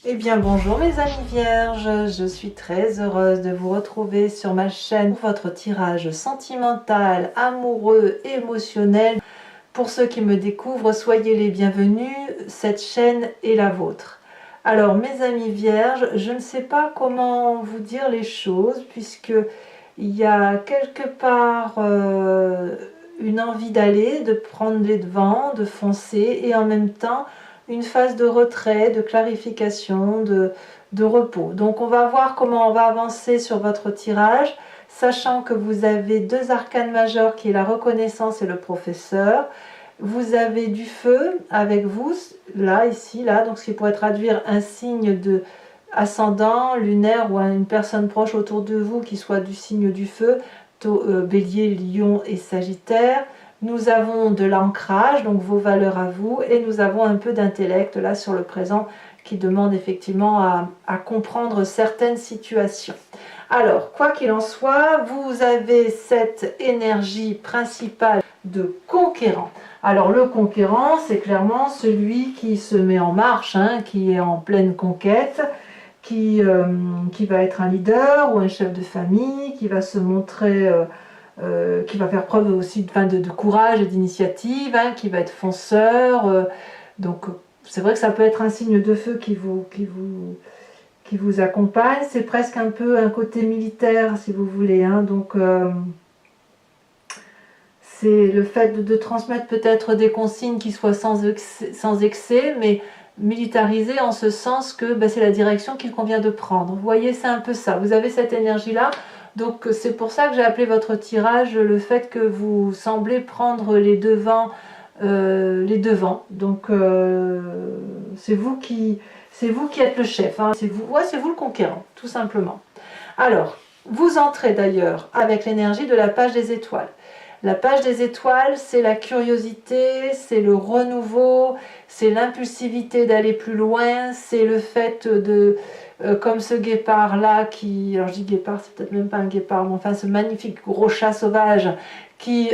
Eh bien bonjour mes amis vierges, je suis très heureuse de vous retrouver sur ma chaîne pour votre tirage sentimental, amoureux, émotionnel. Pour ceux qui me découvrent, soyez les bienvenus, cette chaîne est la vôtre. Alors mes amis vierges, je ne sais pas comment vous dire les choses puisque il y a quelque part une envie d'aller, de prendre les devants, de foncer et en même temps une phase de retrait, de clarification, de repos. Donc on va voir comment on va avancer sur votre tirage, sachant que vous avez deux arcanes majeurs qui est la reconnaissance et le professeur. Vous avez du feu avec vous, là, ici, là, donc ce qui pourrait traduire un signe de ascendant, lunaire ou une personne proche autour de vous qui soit du signe du feu, Bélier, Lion et Sagittaire. Nous avons de l'ancrage, donc vos valeurs à vous, et nous avons un peu d'intellect là sur le présent qui demande effectivement à comprendre certaines situations. Alors, quoi qu'il en soit, vous avez cette énergie principale de conquérant. Alors, le conquérant, c'est clairement celui qui se met en marche, hein, qui est en pleine conquête, qui va être un leader ou un chef de famille, qui va se montrer... qui va faire preuve aussi de courage et d'initiative, hein, qui va être fonceur. Donc c'est vrai que ça peut être un signe de feu qui vous accompagne. C'est presque un peu un côté militaire si vous voulez. Hein, donc c'est le fait de transmettre peut-être des consignes qui soient sans excès, mais militarisées en ce sens que c'est la direction qu'il convient de prendre. Vous voyez, c'est un peu ça. Vous avez cette énergie-là. Donc c'est pour ça que j'ai appelé votre tirage le fait que vous semblez prendre les devants. Donc c'est vous qui êtes le chef. Hein. C'est vous le conquérant, tout simplement. Alors, vous entrez d'ailleurs avec l'énergie de la page des étoiles. La page des étoiles, c'est la curiosité, c'est le renouveau, c'est l'impulsivité d'aller plus loin, c'est le fait de... comme ce guépard-là qui... Alors je dis guépard, c'est peut-être même pas un guépard, mais enfin ce magnifique gros chat sauvage qui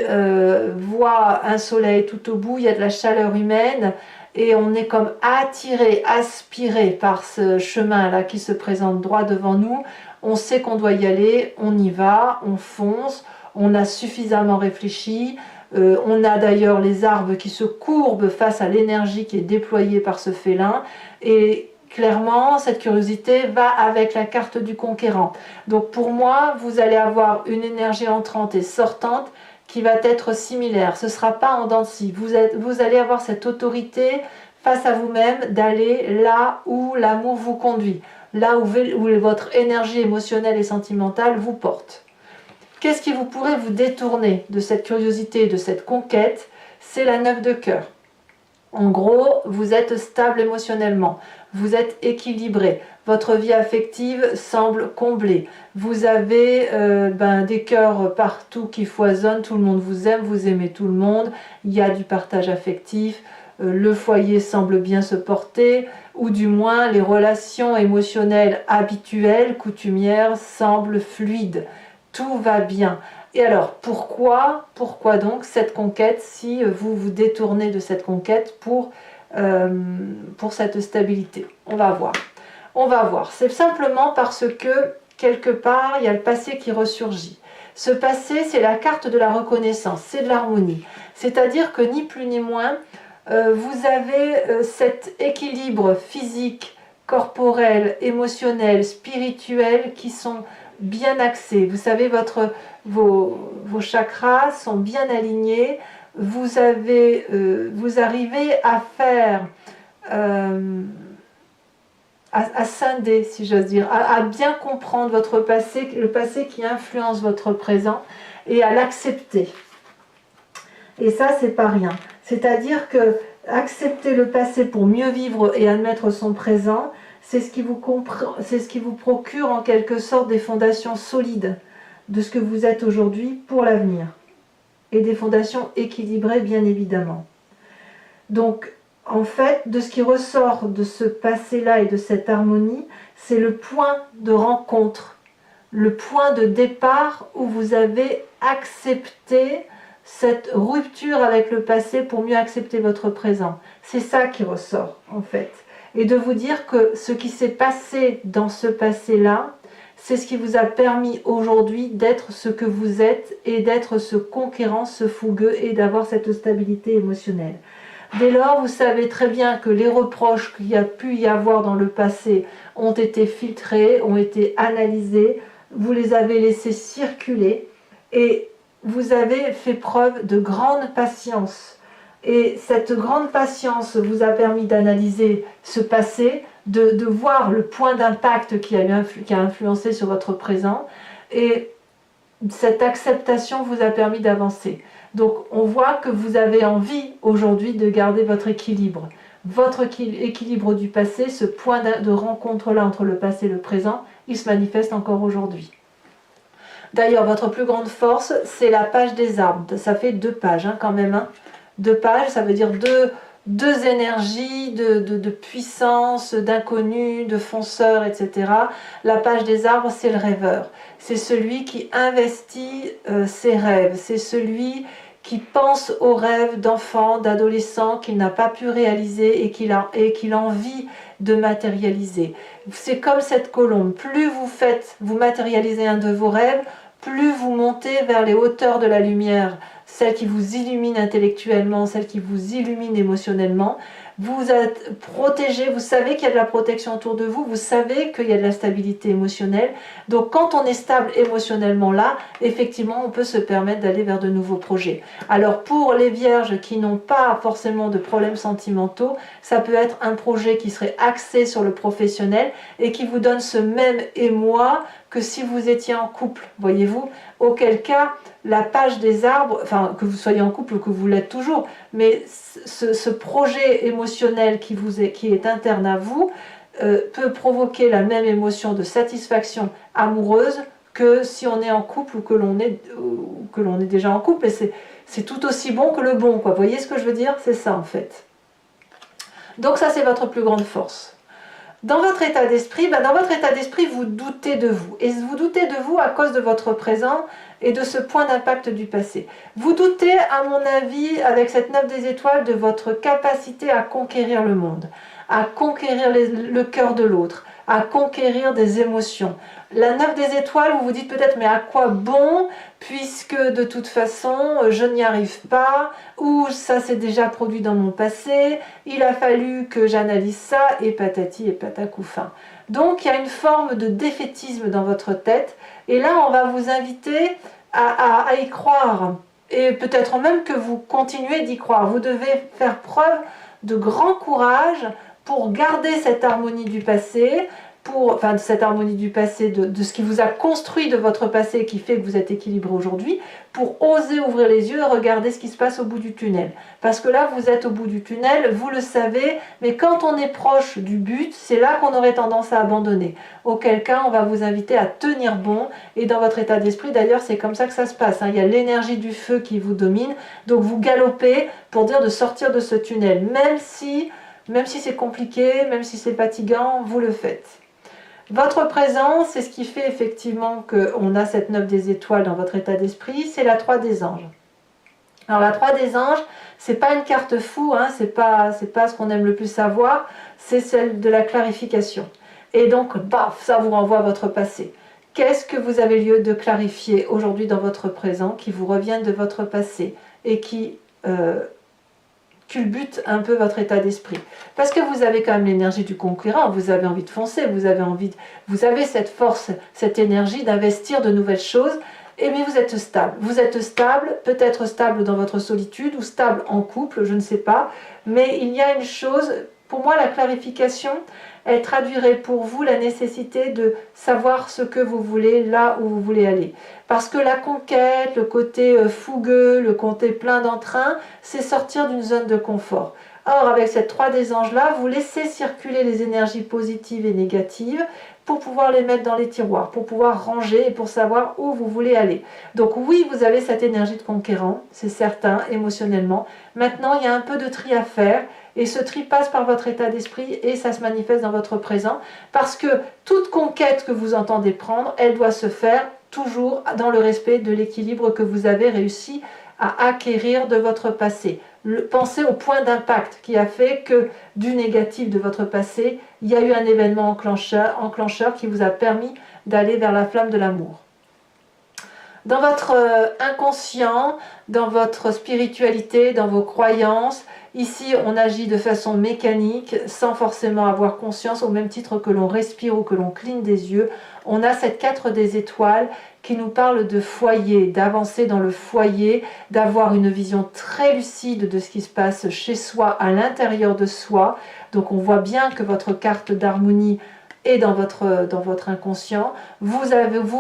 voit un soleil tout au bout, il y a de la chaleur humaine, et on est comme attiré, aspiré par ce chemin-là qui se présente droit devant nous. On sait qu'on doit y aller, on y va, on fonce, on a suffisamment réfléchi, on a d'ailleurs les arbres qui se courbent face à l'énergie qui est déployée par ce félin, et clairement cette curiosité va avec la carte du conquérant. Donc pour moi, vous allez avoir une énergie entrante et sortante qui va être similaire. Ce ne sera pas en dents de scie. Vous allez avoir cette autorité face à vous-même d'aller là où l'amour vous conduit, là où votre énergie émotionnelle et sentimentale vous porte. Qu'est-ce qui vous pourrait vous détourner de cette curiosité, de cette conquête? C'est la 9 de cœur. En gros, vous êtes stable émotionnellement, vous êtes équilibré, votre vie affective semble comblée, vous avez des cœurs partout qui foisonnent, tout le monde vous aime, vous aimez tout le monde, il y a du partage affectif, le foyer semble bien se porter, ou du moins les relations émotionnelles habituelles, coutumières, semblent fluides. Tout va bien. Et alors, pourquoi donc cette conquête si vous vous détournez de cette conquête pour cette stabilité? On va voir. On va voir. C'est simplement parce que, quelque part, il y a le passé qui ressurgit. Ce passé, c'est la carte de la reconnaissance, c'est de l'harmonie. C'est-à-dire que ni plus ni moins, vous avez cet équilibre physique, corporel, émotionnel, spirituel qui sont bien axés. Vous savez, vos chakras sont bien alignés. Vous arrivez à faire, à scinder, si j'ose dire, à bien comprendre votre passé, le passé qui influence votre présent, et à l'accepter. Et ça, c'est pas rien. C'est-à-dire que accepter le passé pour mieux vivre et admettre son présent, c'est ce qui vous procure en quelque sorte des fondations solides de ce que vous êtes aujourd'hui pour l'avenir. Et des fondations équilibrées, bien évidemment. Donc, en fait, de ce qui ressort de ce passé-là et de cette harmonie, c'est le point de rencontre, le point de départ où vous avez accepté cette rupture avec le passé pour mieux accepter votre présent. C'est ça qui ressort, en fait. et de vous dire que ce qui s'est passé dans ce passé-là, c'est ce qui vous a permis aujourd'hui d'être ce que vous êtes et d'être ce conquérant, ce fougueux et d'avoir cette stabilité émotionnelle. Dès lors, vous savez très bien que les reproches qu'il y a pu y avoir dans le passé ont été filtrés, ont été analysés, vous les avez laissés circuler et vous avez fait preuve de grande patience. Et cette grande patience vous a permis d'analyser ce passé, de voir le point d'impact qui a influencé sur votre présent, et cette acceptation vous a permis d'avancer. Donc on voit que vous avez envie aujourd'hui de garder votre équilibre du passé, ce point de rencontre-là entre le passé et le présent, il se manifeste encore aujourd'hui. D'ailleurs, votre plus grande force, c'est la page des arbres. Ça fait 2 pages quand même. 2 pages, ça veut dire deux énergies de puissance, d'inconnu, de fonceur, etc. La page des arbres, c'est le rêveur. C'est celui qui investit ses rêves. C'est celui qui pense aux rêves d'enfants, d'adolescents qu'il n'a pas pu réaliser et qu'il a envie de matérialiser. C'est comme cette colombe. Plus vous matérialisez un de vos rêves, plus vous montez vers les hauteurs de la lumière, celle qui vous illumine intellectuellement, celle qui vous illumine émotionnellement. Vous êtes protégé, vous savez qu'il y a de la protection autour de vous, vous savez qu'il y a de la stabilité émotionnelle. Donc quand on est stable émotionnellement là, effectivement, on peut se permettre d'aller vers de nouveaux projets. Alors pour les vierges qui n'ont pas forcément de problèmes sentimentaux, ça peut être un projet qui serait axé sur le professionnel et qui vous donne ce même émoi que si vous étiez en couple, voyez-vous, auquel cas la page des arbres, enfin que vous soyez en couple ou que vous l'êtes toujours, mais ce projet émotionnel qui est interne à vous peut provoquer la même émotion de satisfaction amoureuse que si on est en couple ou que l'on est déjà en couple, et c'est tout aussi bon que le bon, quoi. Vous voyez ce que je veux dire? C'est ça en fait. Donc ça, c'est votre plus grande force. Dans votre état d'esprit, vous doutez de vous. Et vous doutez de vous à cause de votre présent et de ce point d'impact du passé. Vous doutez, à mon avis, avec cette 9 des étoiles, de votre capacité à conquérir le monde, à conquérir le cœur de l'autre, à conquérir des émotions. La 9 des étoiles, vous vous dites peut-être, mais à quoi bon, puisque de toute façon, je n'y arrive pas, ou ça s'est déjà produit dans mon passé, il a fallu que j'analyse ça, et patati et patacouffin. Donc, il y a une forme de défaitisme dans votre tête, et là, on va vous inviter à y croire, et peut-être même que vous continuez d'y croire. Vous devez faire preuve de grand courage pour garder cette harmonie du passé, cette harmonie du passé, de ce qui vous a construit de votre passé qui fait que vous êtes équilibré aujourd'hui, pour oser ouvrir les yeux et regarder ce qui se passe au bout du tunnel. Parce que là, vous êtes au bout du tunnel, vous le savez, mais quand on est proche du but, c'est là qu'on aurait tendance à abandonner. Auquel cas, on va vous inviter à tenir bon, et dans votre état d'esprit, d'ailleurs, c'est comme ça que ça se passe. Il y a l'énergie du feu qui vous domine, donc vous galopez pour dire de sortir de ce tunnel. Même si c'est compliqué, même si c'est fatigant, vous le faites. Votre présence, c'est ce qui fait effectivement qu'on a cette 9 des étoiles dans votre état d'esprit, c'est la 3 des anges. Alors la 3 des anges, c'est pas une carte fou, c'est pas ce qu'on aime le plus savoir, c'est celle de la clarification. Et donc, ça vous renvoie à votre passé. Qu'est-ce que vous avez lieu de clarifier aujourd'hui dans votre présent, qui vous reviennent de votre passé et qui culbute un peu votre état d'esprit. Parce que vous avez quand même l'énergie du conquérant, vous avez envie de foncer, vous avez cette force, cette énergie d'investir de nouvelles choses, mais vous êtes stable. Vous êtes stable, peut-être stable dans votre solitude ou stable en couple, je ne sais pas, mais il y a une chose, pour moi la clarification, elle traduirait pour vous la nécessité de savoir ce que vous voulez, là où vous voulez aller. Parce que la conquête, le côté fougueux, le côté plein d'entrain, c'est sortir d'une zone de confort. Or, avec cette 3 des anges-là, vous laissez circuler les énergies positives et négatives pour pouvoir les mettre dans les tiroirs, pour pouvoir ranger et pour savoir où vous voulez aller. Donc oui, vous avez cette énergie de conquérant, c'est certain, émotionnellement. Maintenant, il y a un peu de tri à faire. Et ce tri passe par votre état d'esprit et ça se manifeste dans votre présent. Parce que toute conquête que vous entendez prendre, elle doit se faire toujours dans le respect de l'équilibre que vous avez réussi à acquérir de votre passé. pensez au point d'impact qui a fait que du négatif de votre passé, il y a eu un événement enclencheur qui vous a permis d'aller vers la flamme de l'amour. Dans votre inconscient, dans votre spiritualité, dans vos croyances, ici on agit de façon mécanique, sans forcément avoir conscience, au même titre que l'on respire ou que l'on cligne des yeux. On a cette 4 des étoiles qui nous parle de foyer, d'avancer dans le foyer, d'avoir une vision très lucide de ce qui se passe chez soi, à l'intérieur de soi. Donc on voit bien que votre carte d'harmonie est dans votre inconscient. Vous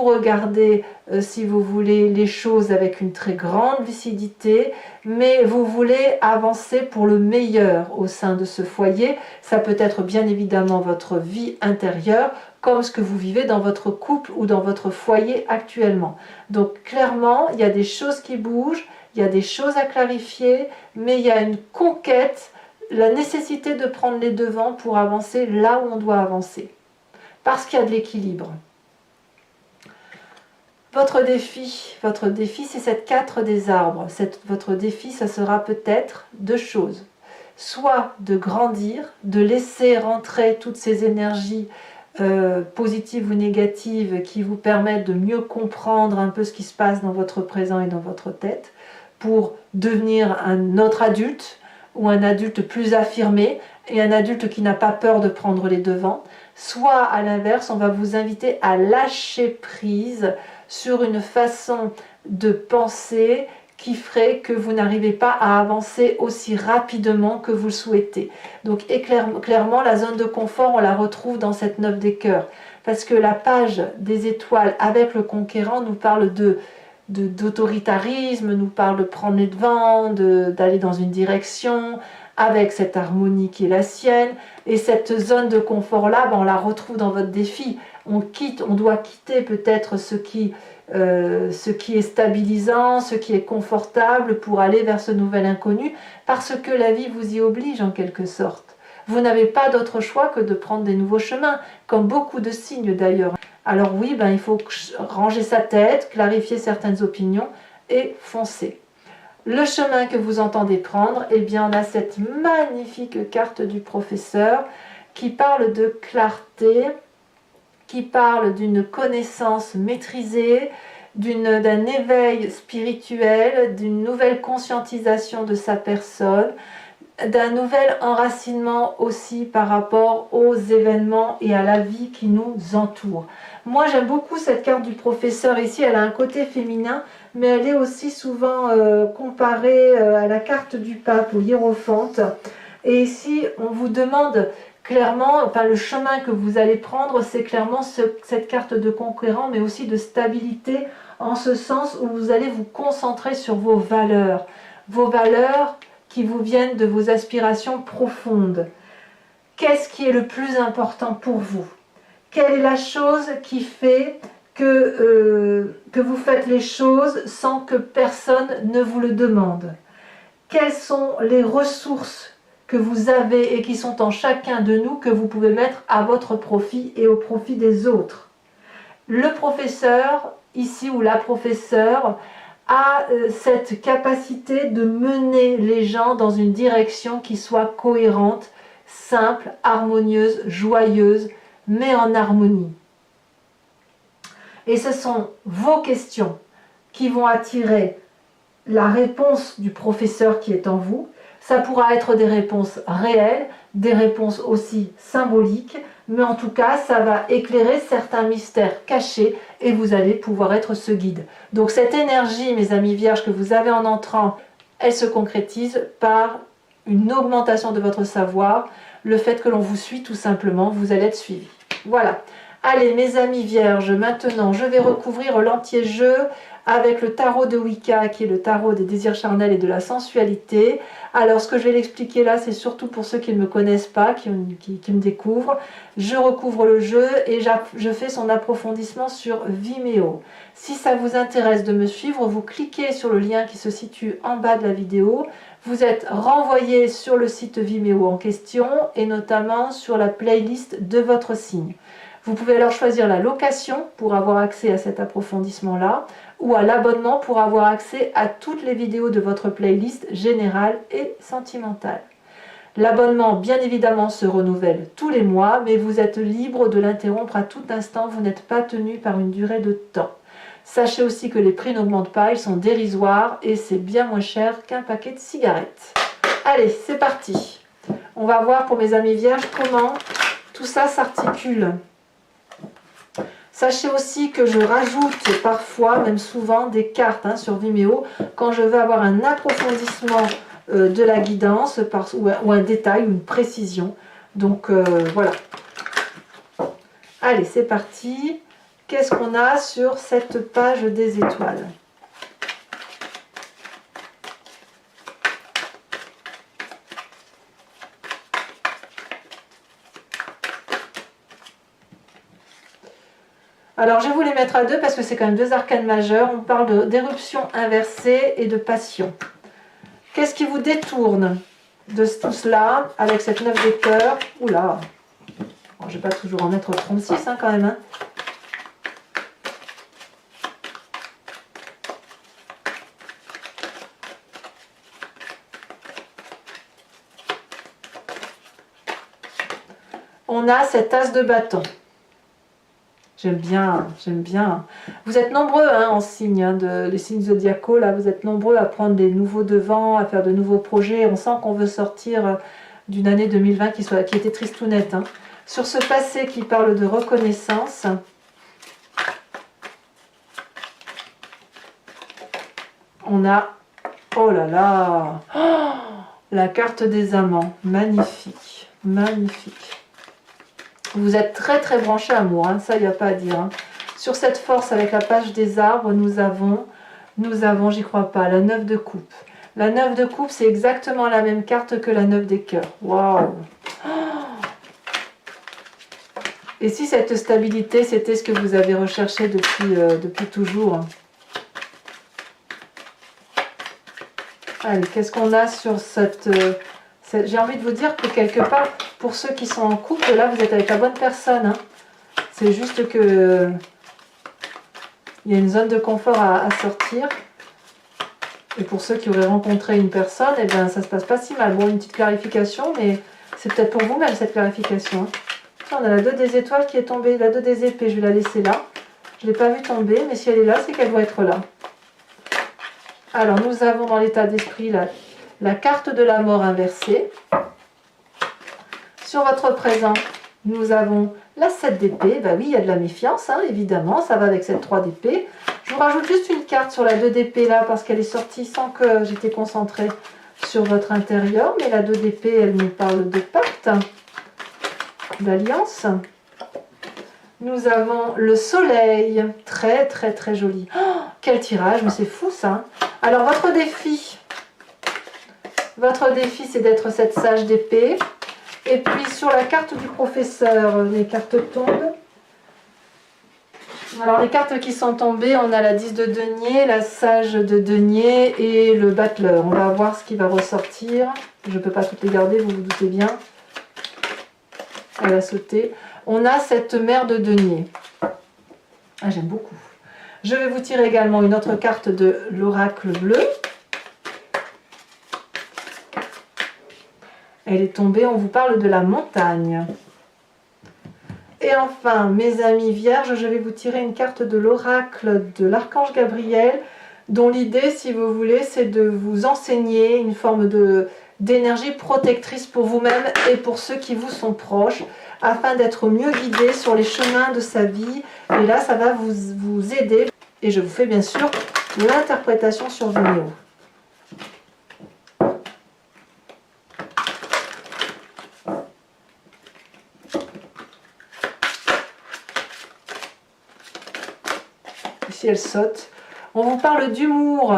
regardez, si vous voulez, les choses avec une très grande lucidité, mais vous voulez avancer pour le meilleur au sein de ce foyer. Ça peut être bien évidemment votre vie intérieure, comme ce que vous vivez dans votre couple ou dans votre foyer actuellement. Donc clairement, il y a des choses qui bougent, il y a des choses à clarifier, mais il y a une conquête, la nécessité de prendre les devants pour avancer là où on doit avancer. Parce qu'il y a de l'équilibre. Votre défi, c'est cette 4 des arbres. Votre défi, ça sera peut-être 2 choses. Soit de grandir, de laisser rentrer toutes ces énergies positives ou négatives qui vous permettent de mieux comprendre un peu ce qui se passe dans votre présent et dans votre tête, pour devenir un autre adulte, ou un adulte plus affirmé, et un adulte qui n'a pas peur de prendre les devants. Soit à l'inverse, on va vous inviter à lâcher prise sur une façon de penser qui ferait que vous n'arrivez pas à avancer aussi rapidement que vous le souhaitez. Donc clairement, la zone de confort, on la retrouve dans cette 9 des cœurs. Parce que la page des étoiles avec le conquérant nous parle d'autoritarisme, nous parle de prendre les devants, d'aller dans une direction, avec cette harmonie qui est la sienne, et cette zone de confort là, on la retrouve dans votre défi. On doit quitter peut-être ce qui est stabilisant, ce qui est confortable pour aller vers ce nouvel inconnu, parce que la vie vous y oblige en quelque sorte. Vous n'avez pas d'autre choix que de prendre des nouveaux chemins, comme beaucoup de signes d'ailleurs. Alors oui, il faut ranger sa tête, clarifier certaines opinions et foncer. Le chemin que vous entendez prendre, on a cette magnifique carte du professeur qui parle de clarté, qui parle d'une connaissance maîtrisée, d'un éveil spirituel, d'une nouvelle conscientisation de sa personne, d'un nouvel enracinement aussi par rapport aux événements et à la vie qui nous entoure. Moi j'aime beaucoup cette carte du professeur ici, elle a un côté féminin, mais elle est aussi souvent comparée à la carte du pape, au hiérophante. Et ici on vous demande clairement, le chemin que vous allez prendre, c'est clairement cette carte de conquérant, mais aussi de stabilité, en ce sens où vous allez vous concentrer sur vos valeurs qui vous viennent de vos aspirations profondes. Qu'est-ce qui est le plus important pour vous? Quelle est la chose qui fait que vous faites les choses sans que personne ne vous le demande? Quelles sont les ressources que vous avez et qui sont en chacun de nous que vous pouvez mettre à votre profit et au profit des autres? Le professeur, ici, ou la professeure, a cette capacité de mener les gens dans une direction qui soit cohérente, simple, harmonieuse, joyeuse, mais en harmonie. Et ce sont vos questions qui vont attirer la réponse du professeur qui est en vous. Ça pourra être des réponses réelles, des réponses aussi symboliques, mais en tout cas, ça va éclairer certains mystères cachés et vous allez pouvoir être ce guide. Donc cette énergie, mes amis vierges, que vous avez en entrant, elle se concrétise par une augmentation de votre savoir, le fait que l'on vous suit tout simplement, vous allez être suivi. Voilà. Allez, mes amis vierges, maintenant, je vais recouvrir l'entier-jeu avec le tarot de Wicca, qui est le tarot des désirs charnels et de la sensualité. Alors, ce que je vais l'expliquer là, c'est surtout pour ceux qui ne me connaissent pas, qui me découvrent. Je recouvre le jeu et je fais son approfondissement sur Vimeo. Si ça vous intéresse de me suivre, vous cliquez sur le lien qui se situe en bas de la vidéo. Vous êtes renvoyé sur le site Vimeo en question et notamment sur la playlist de votre signe. Vous pouvez alors choisir la location pour avoir accès à cet approfondissement-là, ou à l'abonnement pour avoir accès à toutes les vidéos de votre playlist générale et sentimentale. L'abonnement, bien évidemment, se renouvelle tous les mois, mais vous êtes libre de l'interrompre à tout instant, vous n'êtes pas tenu par une durée de temps. Sachez aussi que les prix n'augmentent pas, ils sont dérisoires et c'est bien moins cher qu'un paquet de cigarettes. Allez, c'est parti. On va voir pour mes amis vierges comment tout ça s'articule. Sachez aussi que je rajoute parfois, même souvent, des cartes sur Vimeo quand je veux avoir un approfondissement de la guidance ou un détail ou une précision. Donc voilà. Allez, c'est parti. Qu'est-ce qu'on a sur cette page des étoiles? Alors, je vais vous les mettre à deux parce que c'est quand même deux arcanes majeurs. On parle d'éruption inversée et de passion. Qu'est-ce qui vous détourne de tout cela avec cette 9 de cœur? Oula, bon, je ne vais pas toujours en mettre 36 quand même. On a cet as de bâton. J'aime bien, j'aime bien. Vous êtes nombreux en signes, les signes zodiacaux, là, vous êtes nombreux à prendre des nouveaux devants, à faire de nouveaux projets. On sent qu'on veut sortir d'une année 2020 qui était tristounette. Sur ce passé qui parle de reconnaissance, on a, oh là là, la carte des amants, magnifique, magnifique. Vous êtes très très branché amour, ça il n'y a pas à dire. Sur cette force avec la page des arbres, nous avons, j'y crois pas, la 9 de coupe. La 9 de coupe, c'est exactement la même carte que la 9 des cœurs. Waouh! Et si cette stabilité, c'était ce que vous avez recherché depuis toujours? Allez, qu'est-ce qu'on a sur cette... J'ai envie de vous dire que quelque part, pour ceux qui sont en couple, là, vous êtes avec la bonne personne. C'est juste que il y a une zone de confort à sortir. Et pour ceux qui auraient rencontré une personne, eh bien, ça se passe pas si mal. Bon, une petite clarification, mais c'est peut-être pour vous-même cette clarification. On a la 2 des étoiles qui est tombée, la 2 des épées, je vais la laisser là. Je ne l'ai pas vue tomber, mais si elle est là, c'est qu'elle doit être là. Alors, nous avons dans l'état d'esprit la carte de la mort inversée. Sur votre présent, nous avons la 7 d'épée. Bah oui, il y a de la méfiance, évidemment, ça va avec cette 3 d'épée. Je vous rajoute juste une carte sur la 2 d'épée là, parce qu'elle est sortie sans que j'étais concentrée sur votre intérieur. Mais la 2 d'épée, elle nous parle de pacte, d'alliance. Nous avons le soleil, très très très joli. Oh, quel tirage, mais c'est fou ça. Alors votre défi, c'est d'être cette sage d'épée. Et puis sur la carte du professeur, les cartes tombent. Alors les cartes qui sont tombées, on a la 10 de denier, la sage de denier et le battleur. On va voir ce qui va ressortir. Je ne peux pas toutes les garder, vous vous doutez bien. Elle a sauté. On a cette mère de denier. Ah, j'aime beaucoup. Je vais vous tirer également une autre carte de l'oracle bleu. Elle est tombée, on vous parle de la montagne. Et enfin, mes amis vierges, je vais vous tirer une carte de l'oracle de l'archange Gabriel, dont l'idée, si vous voulez, c'est de vous enseigner une forme d'énergie protectrice pour vous-même et pour ceux qui vous sont proches, afin d'être mieux guidé sur les chemins de sa vie. Et là, ça va vous aider. Et je vous fais bien sûr l'interprétation sur Vimeo. Ici, elle saute. On vous parle d'humour,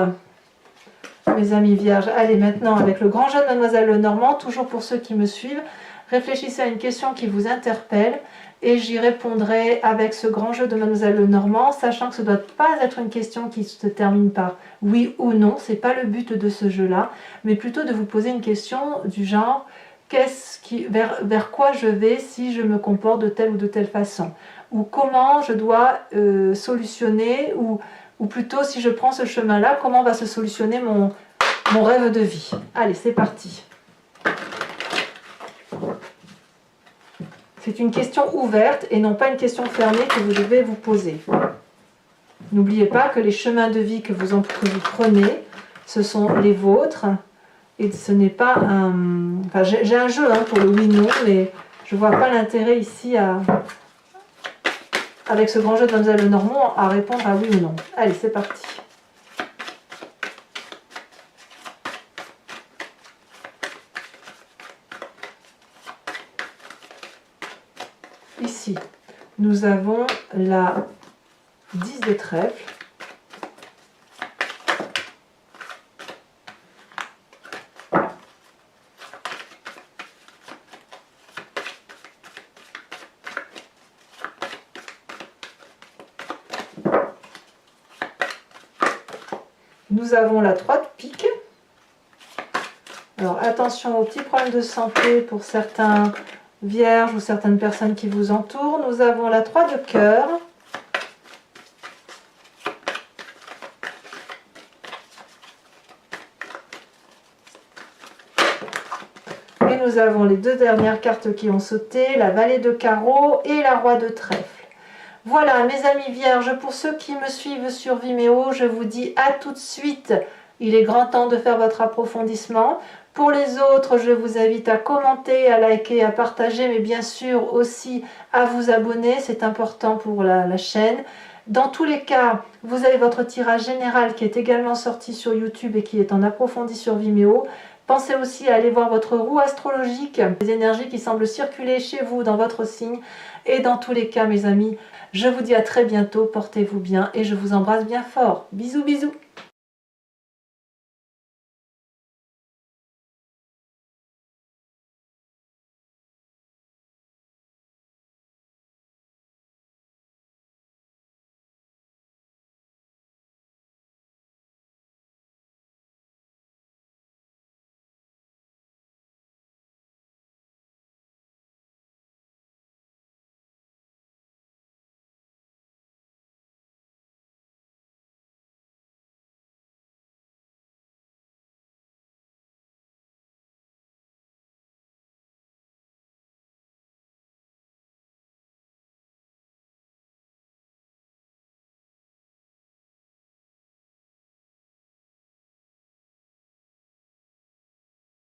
mes amis vierges. Allez, maintenant, avec le grand jeu de Mademoiselle Lenormand, toujours pour ceux qui me suivent, réfléchissez à une question qui vous interpelle et j'y répondrai avec ce grand jeu de Mademoiselle Lenormand, sachant que ce ne doit pas être une question qui se termine par oui ou non, ce n'est pas le but de ce jeu-là, mais plutôt de vous poser une question du genre vers quoi je vais si je me comporte de telle ou de telle façon, ou comment je dois solutionner, ou plutôt si je prends ce chemin-là, comment va se solutionner mon rêve de vie. Allez, c'est parti. C'est une question ouverte et non pas une question fermée que vous devez vous poser. N'oubliez pas que les chemins de vie que vous prenez, ce sont les vôtres. Et ce n'est pas un... Enfin, j'ai un jeu pour le oui-non, mais je ne vois pas l'intérêt ici avec ce grand jeu de Mademoiselle Lenormand à répondre à oui ou non. Allez, c'est parti. Ici, nous avons la 10 de trèfle. Nous avons la 3 de pique. Alors attention aux petits problèmes de santé pour certains vierges ou certaines personnes qui vous entourent. Nous avons la 3 de cœur. Et nous avons les deux dernières cartes qui ont sauté, la Vallée de carreau et la Roi de trèfle. Voilà mes amis vierges, pour ceux qui me suivent sur Vimeo, je vous dis à tout de suite. Il est grand temps de faire votre approfondissement. Pour les autres, je vous invite à commenter, à liker, à partager, mais bien sûr aussi à vous abonner, c'est important pour la chaîne. Dans tous les cas, vous avez votre tirage général qui est également sorti sur YouTube et qui est en approfondi sur Vimeo. Pensez aussi à aller voir votre roue astrologique, les énergies qui semblent circuler chez vous, dans votre signe. Et dans tous les cas, mes amis, je vous dis à très bientôt, portez-vous bien et je vous embrasse bien fort. Bisous, bisous.